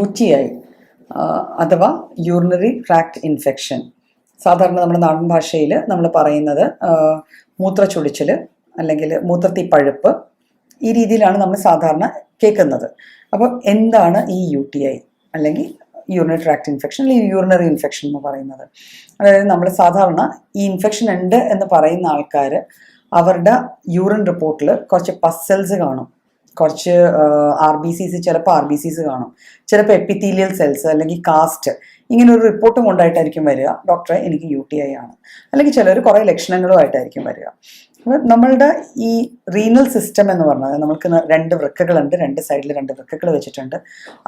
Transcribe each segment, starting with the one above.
UTI അഥവാ urinary tract infection. സാധാരണ നമ്മുടെ നാടൻ ഭാഷയിൽ നമ്മൾ പറയുന്നത് മൂത്രച്ചൊടിച്ചിൽ അല്ലെങ്കിൽ മൂത്രത്തിൽ പഴുപ്പ്, ഈ രീതിയിലാണ് നമ്മൾ സാധാരണ കേൾക്കുന്നത്. അപ്പം എന്താണ് ഈ UTI അല്ലെങ്കിൽ യൂറിനറി ട്രാക്ട് ഇൻഫെക്ഷൻ അല്ലെങ്കിൽ യൂറിനറി ഇൻഫെക്ഷൻ എന്ന് പറയുന്നത്? അതായത് നമ്മൾ സാധാരണ ഈ ഇൻഫെക്ഷൻ ഉണ്ട് എന്ന് പറയുന്ന ആൾക്കാർ അവരുടെ യൂറിൻ റിപ്പോർട്ടിൽ കുറച്ച് പസ്സൽസ് കാണും, കുറച്ച് RBCs, ചിലപ്പോൾ RBCs കാണും, ചിലപ്പോൾ എപ്പിത്തീലിയൽ സെൽസ് അല്ലെങ്കിൽ കാസ്റ്റ്, ഇങ്ങനെ ഒരു റിപ്പോർട്ടും കൊണ്ടായിട്ടായിരിക്കും വരിക, ഡോക്ടറെ എനിക്ക് UTI ആണ്. അല്ലെങ്കിൽ ചിലർ കുറേ ലക്ഷണങ്ങളുമായിട്ടായിരിക്കും വരിക. അപ്പോൾ നമ്മളുടെ ഈ റീനൽ സിസ്റ്റം എന്ന് പറഞ്ഞാൽ നമുക്ക് 2 വൃക്കകളുണ്ട്, 2 സൈഡിൽ 2 വൃക്കകൾ വെച്ചിട്ടുണ്ട്.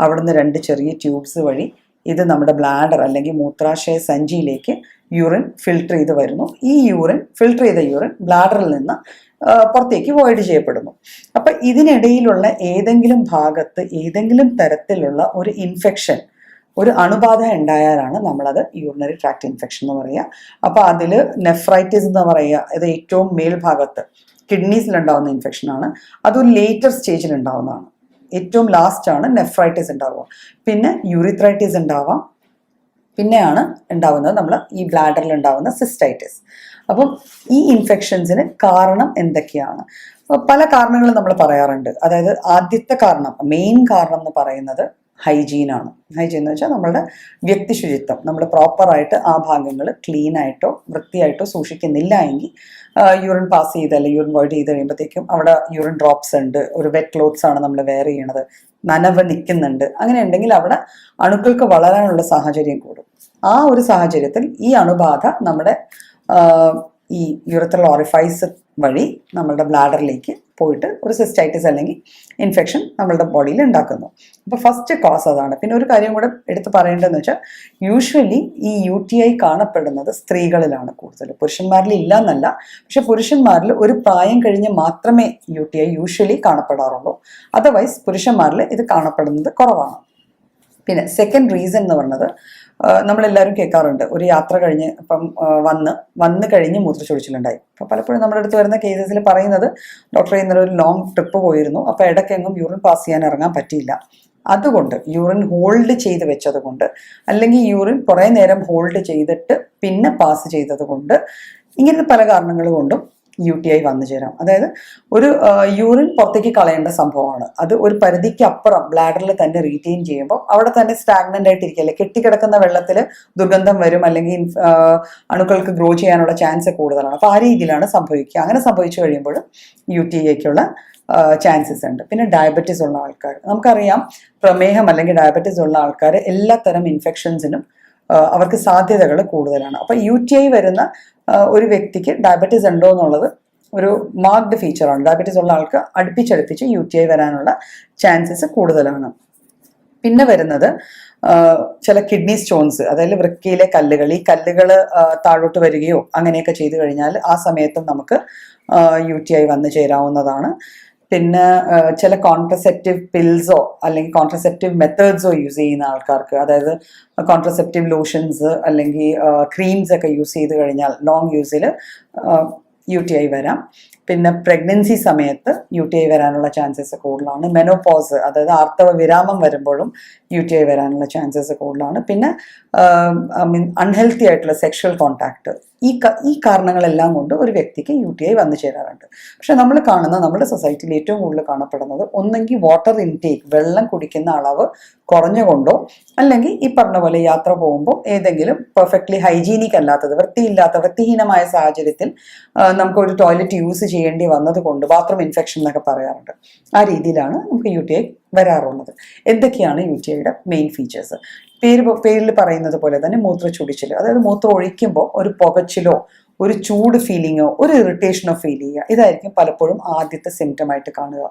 അവിടുന്ന് 2 ചെറിയ ട്യൂബ്സ് വഴി ഇത് നമ്മുടെ ബ്ലാഡർ അല്ലെങ്കിൽ മൂത്രാശയ സഞ്ചിയിലേക്ക് യൂറിൻ ഫിൽട്ടർ ചെയ്ത് വരുന്നു. ഈ ഫിൽട്ടർ ചെയ്ത യൂറിൻ ബ്ലാഡറിൽ നിന്ന് പുറത്തേക്ക് വോയിഡ് ചെയ്യപ്പെടുന്നു. അപ്പം ഇതിനിടയിലുള്ള ഏതെങ്കിലും ഭാഗത്ത് ഏതെങ്കിലും തരത്തിലുള്ള ഒരു ഇൻഫെക്ഷൻ, ഒരു അണുബാധ ഉണ്ടായാലാണ് നമ്മളത് യൂറിനറി ട്രാക്ട് ഇൻഫെക്ഷൻ എന്ന് പറയുക. അപ്പോൾ അതിൽ നെഫ്രൈറ്റിസ് എന്ന് പറയുക, ഇത് ഏറ്റവും മേൽഭാഗത്ത് കിഡ്നീസിലുണ്ടാവുന്ന ഇൻഫെക്ഷനാണ്. അതൊരു ലേറ്റർ സ്റ്റേജിൽ ഉണ്ടാവുന്നതാണ്. ഏറ്റവും ലാസ്റ്റാണ് നെഫ്രൈറ്റിസ് ഉണ്ടാവുക. പിന്നെ യൂറിത്രൈറ്റിസ് ഉണ്ടാവാം. പിന്നെയാണ് ഉണ്ടാവുന്നത് നമ്മൾ ഈ ബ്ലാഡറിൽ ഉണ്ടാവുന്ന സിസ്റ്റൈറ്റിസ്. അപ്പം ഈ ഇൻഫെക്ഷൻസിന് കാരണം എന്തൊക്കെയാണ്? പല കാരണങ്ങളും നമ്മൾ പറയാറുണ്ട്. അതായത് ആദ്യത്തെ കാരണം, മെയിൻ കാരണം എന്ന് പറയുന്നത് ഹൈജീനാണ്. ഹൈജീൻ എന്ന് വെച്ചാൽ നമ്മളുടെ വ്യക്തി ശുചിത്വം. നമ്മൾ പ്രോപ്പറായിട്ട് ആ ഭാഗങ്ങൾ ക്ലീനായിട്ടോ വൃത്തിയായിട്ടോ സൂക്ഷിക്കുന്നില്ല എങ്കിൽ യൂറിൻ പാസ് ചെയ്ത് അല്ലെങ്കിൽ യൂറിൻ വോയിഡ് ചെയ്ത് കഴിയുമ്പോഴത്തേക്കും അവിടെ യൂറിൻ ഡ്രോപ്സ് ഉണ്ട്, ഒരു വെറ്റ് ക്ലോത്ത്സ് ആണ് നമ്മൾ വെയർ ചെയ്യണത്, നനവ് നിൽക്കുന്നുണ്ട്, അങ്ങനെ ഉണ്ടെങ്കിൽ അവിടെ അണുക്കൾക്ക് വളരാനുള്ള സാഹചര്യം കൂടും. ആ ഒരു സാഹചര്യത്തിൽ ഈ അണുബാധ നമ്മുടെ ഈ യൂറിത്രൽ ഓറിഫൈസ് വഴി നമ്മളുടെ ബ്ലാഡറിലേക്ക് പോയിട്ട് ഒരു സിസ്റ്റൈറ്റിസ് അല്ലെങ്കിൽ ഇൻഫെക്ഷൻ നമ്മളുടെ ബോഡിയിൽ ഉണ്ടാക്കുന്നു. അപ്പോൾ ഫസ്റ്റ് കോസ് അതാണ്. പിന്നെ ഒരു കാര്യം കൂടെ എടുത്ത് പറയേണ്ടതെന്ന് വെച്ചാൽ, യൂഷ്വലി ഈ UTI കാണപ്പെടുന്നത് സ്ത്രീകളിലാണ് കൂടുതൽ, പുരുഷന്മാരിൽ ഇല്ല എന്നല്ല. പക്ഷെ പുരുഷന്മാരിൽ ഒരു പ്രായം കഴിഞ്ഞ് മാത്രമേ UTI യൂഷ്വലി കാണപ്പെടാറുള്ളൂ. അതർവൈസ് പുരുഷന്മാരിൽ ഇത് കാണപ്പെടുന്നത് കുറവാണ്. പിന്നെ സെക്കൻഡ് റീസൺ എന്ന് പറയുന്നത്, നമ്മളെല്ലാവരും കേൾക്കാറുണ്ട്, ഒരു യാത്ര കഴിഞ്ഞ് ഇപ്പം വന്ന് കഴിഞ്ഞ് മൂത്രച്ചൊടിച്ചിലുണ്ടായി. അപ്പോൾ പലപ്പോഴും നമ്മുടെ അടുത്ത് വരുന്ന കേസസിൽ പറയുന്നത്, ഡോക്ടറെ ഇന്നലെ ഒരു ലോങ് ട്രിപ്പ് പോയിരുന്നു, അപ്പോൾ ഇടയ്ക്കെങ്ങും യൂറിൻ പാസ് ചെയ്യാൻ ഇറങ്ങാൻ പറ്റിയില്ല, അതുകൊണ്ട് യൂറിൻ ഹോൾഡ് ചെയ്ത് വെച്ചത് കൊണ്ട്, അല്ലെങ്കിൽ യൂറിൻ കുറേ നേരം ഹോൾഡ് ചെയ്തിട്ട് പിന്നെ പാസ് ചെയ്തത് കൊണ്ട്, ഇങ്ങനെ പല കാരണങ്ങൾ കൊണ്ടും UTI വന്നു ചേരാം. അതായത് ഒരു യൂറിൻ പുറത്തേക്ക് കളയേണ്ട സംഭവമാണ്, അത് ഒരു പരിധിക്ക് അപ്പുറം ബ്ലാഡറിൽ തന്നെ റീറ്റെയിൻ ചെയ്യുമ്പോൾ അവിടെ തന്നെ സ്റ്റാഗ്നൻ്റ് ആയിട്ടിരിക്കുകയല്ലേ, കെട്ടിക്കിടക്കുന്ന വെള്ളത്തിൽ ദുർഗന്ധം വരും, അല്ലെങ്കിൽ അണുക്കൾക്ക് ഗ്രോ ചെയ്യാനുള്ള ചാൻസ് കൂടുതലാണ്. അപ്പോൾ ആ രീതിയിലാണ് സംഭവിക്കുക. അങ്ങനെ സംഭവിച്ചു കഴിയുമ്പോൾ UTIക്കുള്ള ചാൻസസ് ഉണ്ട്. പിന്നെ ഡയബറ്റീസ് ഉള്ള ആൾക്കാർ, നമുക്കറിയാം പ്രമേഹം അല്ലെങ്കിൽ ഡയബറ്റീസ് ഉള്ള ആൾക്കാർ എല്ലാത്തരം ഇൻഫെക്ഷൻസിനും അവർക്ക് സാധ്യതകൾ കൂടുതലാണ്. അപ്പോൾ UTI വരുന്ന ഒരു വ്യക്തിക്ക് ഡയബറ്റീസ് ഉണ്ടോ എന്നുള്ളത് ഒരു മാർക്ക്ഡ് ഫീച്ചറാണ്. ഡയബറ്റീസ് ഉള്ള ആൾക്ക് അടുപ്പിച്ചടുപ്പിച്ച് UTI വരാനുള്ള ചാൻസസ് കൂടുതലാണ്. പിന്നെ വരുന്നത് ചില കിഡ്നി സ്റ്റോൺസ്, അതായത് വൃക്കയിലെ കല്ലുകൾ, ഈ കല്ലുകൾ താഴോട്ട് വരികയോ അങ്ങനെയൊക്കെ ചെയ്തു കഴിഞ്ഞാൽ ആ സമയത്തും നമുക്ക് UTI വന്നു ചേരാവുന്നതാണ്. പിന്നെ ചില കോൺട്രസെപ്റ്റീവ് പിൽസോ അല്ലെങ്കിൽ കോൺട്രസെപ്റ്റീവ് മെത്തേഡ്സോ യൂസ് ചെയ്യുന്ന ആൾക്കാർക്ക്, അതായത് കോൺട്രസെപ്റ്റീവ് ലോഷൻസ് അല്ലെങ്കിൽ ക്രീംസ് ഒക്കെ യൂസ് ചെയ്ത് കഴിഞ്ഞാൽ ലോങ് യൂസിൽ UTI വരാം. പിന്നെ പ്രഗ്നൻസി സമയത്ത് UTI വരാനുള്ള ചാൻസസ് കൂടുതലാണ്. മെനോപോസ്, അതായത് ആർത്തവ വിരാമം വരുമ്പോഴും UTI വരാനുള്ള ചാൻസസ് കൂടുതലാണ്. പിന്നെ അൺഹെൽത്തി ആയിട്ടുള്ള സെക്ഷൽ കോണ്ടാക്ട്, ഈ കാരണങ്ങളെല്ലാം കൊണ്ട് ഒരു വ്യക്തിക്ക് UTI വന്നു ചേരാറുണ്ട്. പക്ഷെ നമ്മൾ കാണുന്ന നമ്മുടെ സൊസൈറ്റിയിൽ ഏറ്റവും കൂടുതൽ കാണപ്പെടുന്നത് ഒന്നെങ്കിൽ വാട്ടർ ഇൻടേക്ക്, വെള്ളം കുടിക്കുന്ന അളവ് കുറഞ്ഞുകൊണ്ടോ, അല്ലെങ്കിൽ ഈ പറഞ്ഞ പോലെ യാത്ര പോകുമ്പോൾ ഏതെങ്കിലും പെർഫെക്റ്റ്ലി ഹൈജീനിക് അല്ലാത്തത്, വൃത്തിഹീനമായ സാഹചര്യത്തിൽ നമുക്കൊരു ടോയ്ലറ്റ് യൂസ് ചെയ്യേണ്ടി വന്നത് കൊണ്ട്, ബാത്റൂം ഇൻഫെക്ഷൻ എന്നൊക്കെ പറയാറുണ്ട്, ആ രീതിയിലാണ് നമുക്ക് UTI വരാറുള്ളത്. എന്തൊക്കെയാണ് UTIയുടെ മെയിൻ ഫീച്ചേഴ്സ്? പേരിൽ പറയുന്നത് പോലെ തന്നെ മൂത്രച്ചൊടിച്ചിൽ, അതായത് മൂത്രം ഒഴിക്കുമ്പോൾ ഒരു പുകച്ചിലോ ഒരു ചൂട് ഫീലിങ്ങോ ഒരു ഇറിറ്റേഷനോ ഫീൽ ചെയ്യുക, ഇതായിരിക്കും പലപ്പോഴും ആദ്യത്തെ സിംറ്റം ആയിട്ട് കാണുക.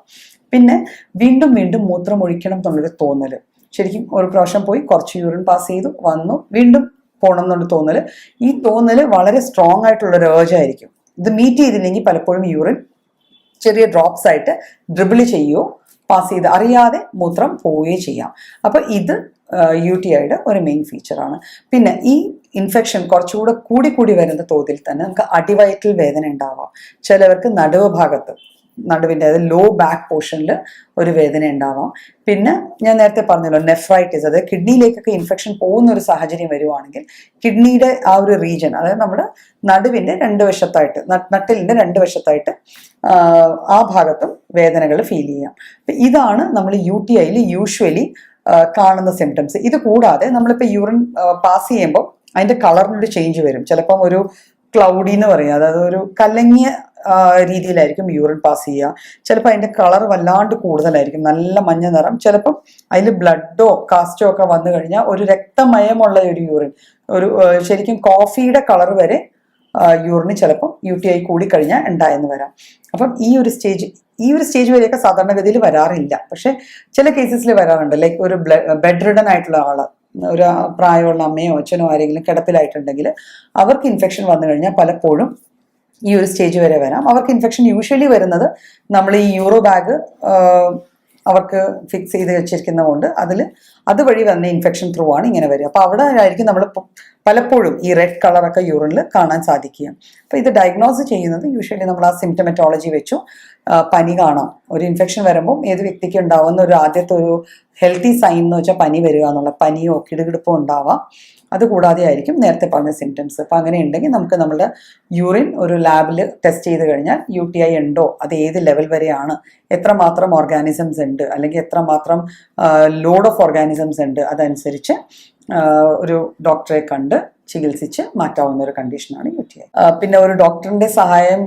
പിന്നെ വീണ്ടും വീണ്ടും മൂത്രം ഒഴിക്കണം എന്നുള്ളൊരു തോന്നൽ, ശരിക്കും ഒരു പ്രാവശ്യം പോയി കുറച്ച് യൂറിൻ പാസ് ചെയ്തു വന്നു വീണ്ടും പോകണം എന്നുള്ള തോന്നൽ, ഈ തോന്നൽ വളരെ സ്ട്രോങ് ആയിട്ടുള്ളൊരു ഏർജായിരിക്കും. ഇത് മീറ്റ് ചെയ്തില്ലെങ്കിൽ പലപ്പോഴും യൂറിൻ ചെറിയ ഡ്രോപ്സ് ആയിട്ട് ഡ്രിബിൾ ചെയ്യുകയോ പാസ് ചെയ്ത് അറിയാതെ മൂത്രം പോവുകയോ ചെയ്യാം. അപ്പോൾ ഇത് UTIയുടെ ഒരു മെയിൻ ഫീച്ചറാണ്. പിന്നെ ഈ ഇൻഫെക്ഷൻ കുറച്ചുകൂടി കൂടി വരുന്ന തോതിൽ തന്നെ നമുക്ക് അടിവയറ്റിൽ വേദന ഉണ്ടാവാം. ചിലവർക്ക് നടുവ് ഭാഗത്ത് നടുവിൻ്റെ അതായത് ലോ ബാക്ക് പോർഷനിൽ ഒരു വേദന ഉണ്ടാവാം. പിന്നെ ഞാൻ നേരത്തെ പറഞ്ഞല്ലോ നെഫ്രൈറ്റിസ്, അതായത് കിഡ്നിയിലേക്കൊക്കെ ഇൻഫെക്ഷൻ പോകുന്ന ഒരു സാഹചര്യം വരുവാണെങ്കിൽ കിഡ്നിയുടെ ആ ഒരു റീജിയൻ, അതായത് നമ്മുടെ നടുവിൻ്റെ രണ്ട് വശത്തായിട്ട്, നട്ടിലിൻ്റെ രണ്ട് വശത്തായിട്ട് ആ ഭാഗത്തും വേദനകൾ ഫീൽ ചെയ്യാം. അപ്പം ഇതാണ് നമ്മൾ UTIയിൽ യൂഷ്വലി കാണുന്ന സിംറ്റംസ്. ഇത് കൂടാതെ നമ്മളിപ്പോൾ യൂറിൻ പാസ് ചെയ്യുമ്പോൾ അതിൻ്റെ കളറിനൊരു ചേഞ്ച് വരും. ചിലപ്പം ഒരു ക്ലൗഡി എന്ന് പറയും, അതായത് ഒരു കലങ്ങിയ രീതിയിലായിരിക്കും യൂറിൻ പാസ് ചെയ്യുക. ചിലപ്പോൾ അതിൻ്റെ കളർ വല്ലാണ്ട് കൂടുതലായിരിക്കും, നല്ല മഞ്ഞ നിറം. ചിലപ്പം അതിൽ ബ്ലഡോ കാസ്റ്റോ ഒക്കെ വന്നു കഴിഞ്ഞാൽ ഒരു രക്തമയമുള്ള ഒരു യൂറിൻ, ഒരു ശരിക്കും കോഫിയുടെ കളർ വരെ യൂറിന് ചിലപ്പം UTI കൂടി കഴിഞ്ഞാൽ ഉണ്ടായെന്ന് വരാം. അപ്പം ഈ ഒരു സ്റ്റേജ് വരെയൊക്കെ സാധാരണഗതിയിൽ വരാറില്ല. പക്ഷെ ചില കേസസിൽ വരാറുണ്ട്. ലൈക്ക് ഒരു ബെഡ് റിഡൻ ആയിട്ടുള്ള ആള്, ഒരു പ്രായമുള്ള അമ്മയോ അച്ഛനോ ആരെങ്കിലും കിടപ്പിലായിട്ടുണ്ടെങ്കിൽ അവർക്ക് ഇൻഫെക്ഷൻ വന്നു കഴിഞ്ഞാൽ പലപ്പോഴും ഈ ഒരു സ്റ്റേജ് വരെ വരാം. അവർക്ക് ഇൻഫെക്ഷൻ യൂഷ്വലി വരുന്നത് നമ്മൾ ഈ യൂറോ ബാഗ് അവർക്ക് ഫിക്സ് ചെയ്ത് വെച്ചിരിക്കുന്നതുകൊണ്ട് അതുവഴി വന്ന ഇൻഫെക്ഷൻ ത്രൂ ആണ് ഇങ്ങനെ വരിക. അപ്പോൾ അവിടെ ആയിരിക്കും നമ്മൾ പലപ്പോഴും ഈ റെഡ് കളറൊക്കെ യൂറിനിൽ കാണാൻ സാധിക്കുക. അപ്പോൾ ഇത് ഡയഗ്നോസ് ചെയ്യുന്നത് യൂഷ്വലി നമ്മൾ ആ സിംറ്റമറ്റോളജി വെച്ചു പനി കാണാം. ഒരു ഇൻഫെക്ഷൻ വരുമ്പോൾ ഏത് വ്യക്തിക്ക് ഉണ്ടാവുന്ന ഒരു ആദ്യത്തെ ഒരു ഹെൽത്തി സൈൻ എന്ന് വെച്ചാൽ പനി വരിക എന്നുള്ള, പനിയോ കിടുകിടുപ്പോ ഉണ്ടാവാം. അതുകൂടാതെ ആയിരിക്കും നേരത്തെ പറഞ്ഞ സിംറ്റംസ്. അപ്പം അങ്ങനെ ഉണ്ടെങ്കിൽ നമുക്ക് നമ്മുടെ യൂറിൻ ഒരു ലാബിൽ ടെസ്റ്റ് ചെയ്ത് കഴിഞ്ഞാൽ UTI ഉണ്ടോ, അത് ഏത് ലെവൽ വരെയാണ്, എത്രമാത്രം ഓർഗാനിസംസ് ഉണ്ട്, അല്ലെങ്കിൽ എത്രമാത്രം ലോഡ് ഓഫ് ഓർഗാനിസംസ് ഉണ്ട്, അതനുസരിച്ച് ഒരു ഡോക്ടറെ കണ്ട് ചികിത്സിച്ച് മാറ്റാവുന്ന ഒരു കണ്ടീഷനാണ് UTI. പിന്നെ ഒരു ഡോക്ടറിന്റെ സഹായം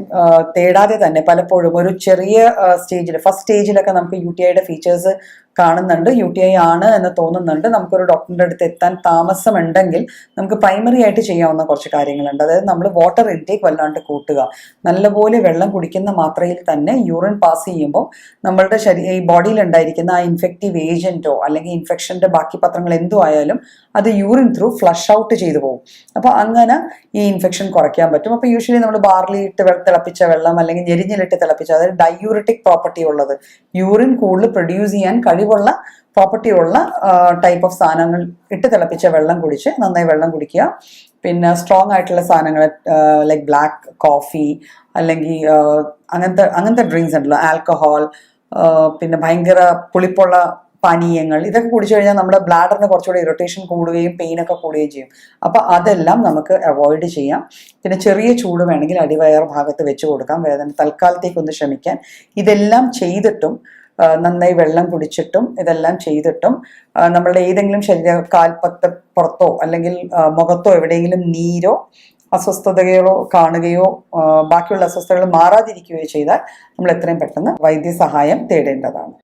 തേടാതെ തന്നെ പലപ്പോഴും ഒരു ചെറിയ സ്റ്റേജിൽ, ഫസ്റ്റ് സ്റ്റേജിലൊക്കെ നമുക്ക് UTIയുടെ ഫീച്ചേഴ്സ് കാണുന്നുണ്ട്, UTI ആണ് എന്ന് തോന്നുന്നുണ്ട്. നമുക്കൊരു ഡോക്ടറിൻ്റെ അടുത്ത് എത്താൻ താമസമുണ്ടെങ്കിൽ നമുക്ക് പ്രൈമറി ആയിട്ട് ചെയ്യാവുന്ന കുറച്ച് കാര്യങ്ങളുണ്ട്. അതായത് നമ്മൾ വാട്ടർ ഇൻടേക്ക് വല്ലാണ്ട് കൂട്ടുക. നല്ലപോലെ വെള്ളം കുടിക്കുന്ന മാത്രയിൽ തന്നെ യൂറിൻ പാസ് ചെയ്യുമ്പോൾ നമ്മളുടെ ഈ ബോഡിയിൽ ഉണ്ടായിരിക്കുന്ന ആ ഇൻഫെക്റ്റീവ് ഏജന്റോ അല്ലെങ്കിൽ ഇൻഫെക്ഷൻ്റെ ബാക്കി പത്രങ്ങൾ എന്തോ ആയാലും അത് യൂറിൻ ത്രൂ ഫ്ലഷ് ഔട്ട് ചെയ്തു പോകും. അപ്പോൾ അങ്ങനെ ഈ ഇൻഫെക്ഷൻ കുറയ്ക്കാൻ പറ്റും. അപ്പോൾ യൂഷ്വലി നമ്മൾ ബാർലിയിട്ട് തിളപ്പിച്ച വെള്ളം അല്ലെങ്കിൽ ഞെരിഞ്ഞിലിട്ട് തിളപ്പിച്ച, അതായത് ഡയൂറിറ്റിക് പ്രോപ്പർട്ടി ഉള്ളത്, യൂറിൻ കൂടുതൽ പ്രൊഡ്യൂസ് ചെയ്യാൻ കഴിവുള്ള പ്രോപ്പർട്ടി ഉള്ള ടൈപ്പ് ഓഫ് സാധനങ്ങൾ ഇട്ട് തിളപ്പിച്ച വെള്ളം കുടിച്ച് നന്നായി വെള്ളം കുടിക്കുക. പിന്നെ സ്ട്രോങ് ആയിട്ടുള്ള സാധനങ്ങൾ ലൈക്ക് ബ്ലാക്ക് കോഫി അല്ലെങ്കിൽ അങ്ങനത്തെ ഡ്രിങ്ക്സ് ഉണ്ടല്ലോ, ആൽക്കഹോൾ, പിന്നെ ഭയങ്കര പുളിപ്പുള്ള പാനീയങ്ങൾ, ഇതൊക്കെ കുടിച്ചു കഴിഞ്ഞാൽ നമ്മുടെ ബ്ലാഡറിന് കുറച്ചുകൂടി ഇറിറ്റേഷൻ കൂടുകയും പെയിനൊക്കെ കൂടുകയും ചെയ്യും. അപ്പോൾ അതെല്ലാം നമുക്ക് അവോയ്ഡ് ചെയ്യാം. പിന്നെ ചെറിയ ചൂട് വേണമെങ്കിൽ അടിവയർ ഭാഗത്ത് വെച്ച് കൊടുക്കാം, വേദന തൽക്കാലത്തേക്കൊന്ന് ശ്രമിക്കാൻ. ഇതെല്ലാം ചെയ്തിട്ടും നന്നായി വെള്ളം കുടിച്ചിട്ടും ഇതെല്ലാം ചെയ്തിട്ടും നമ്മളുടെ ഏതെങ്കിലും കാൽപ്പത്ത് പുറത്തോ അല്ലെങ്കിൽ മുഖത്തോ എവിടെയെങ്കിലും നീരോ അസ്വസ്ഥതകളോ കാണുകയോ ബാക്കിയുള്ള അസ്വസ്ഥതകൾ മാറാതിരിക്കുകയോ ചെയ്താൽ നമ്മൾ എത്രയും പെട്ടെന്ന് വൈദ്യസഹായം തേടേണ്ടതാണ്.